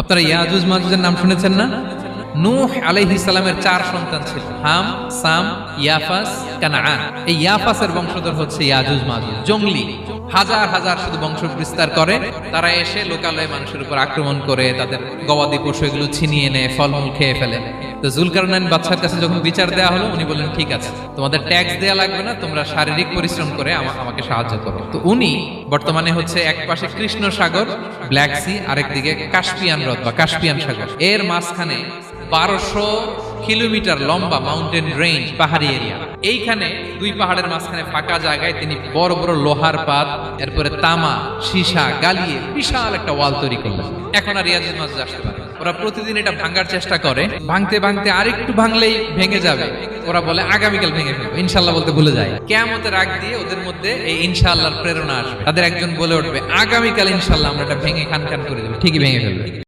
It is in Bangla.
আপনারা ইয়াজুজ মাজুজের নাম শুনেছেন না? নূহ আলাইহিস সালামের 4 সন্তান ছিল, হাম, সাম, ইয়াফাস, কানাআন। এই ইয়াফাসের বংশধর হচ্ছে ইয়াজুজ মাজুজ। জঙ্গলি হাজার হাজার শুধু বংশ বিস্তার করে। তারা এসে লোকালয়ে মানুষের উপর আক্রমণ করে, তাদের গবাদি পশু এগুলো ছিনিয়ে নেয়, ফলমূল খেয়ে ফেলে। তো জুলকারনাইন বাদশার কাছে যখন বিচার দেওয়া হলো, উনি বললেন ঠিক আছে, তোমাদের ট্যাক্স দেয়া লাগবে না, তোমরা শারীরিক পরিশ্রম করে আমাকে সাহায্য করো। তো উনি বর্তমানে হচ্ছে এক পাশে কৃষ্ণ সাগর, ব্ল্যাক সি, আরেকদিকে কাস্পিয়ান হ্রদ বা কাস্পিয়ান সাগর, এর মাঝখানে 1200 কিলোমিটার লম্বা মাউন্টেন রেঞ্জ, পাহাড়ি এরিয়া। এইখানে দুই পাহাড়ের মাঝখানে ফাঁকা জায়গায় তিনি বড় বড় লোহার পাত, এরপরে তামা, সীসা গালিয়ে বিশাল একটা ওয়াল তৈরি করলেন। এখন আর ইয়াজুজ মাজুজ আসতে পারে। ওরা প্রতিদিন এটা ভাঙার চেষ্টা করে, ভাঙতে ভাঙতে আরেকটু ভাঙলেই ভেঙে যাবে। ওরা বলে আগামীকাল ভেঙে ফেলবো, ইনশাআল্লাহ বলতে ভুলে যায়। কিয়ামতের আগ দিয়ে ওদের মধ্যে এই ইনশাআল্লাহর প্রেরণা আসবে। তাদের একজন বলে উঠবে, আগামীকাল ইনশাআল্লাহ আমরা এটা ভেঙে খান খান করে দেবো, ঠিকই ভেঙে ফেলবে।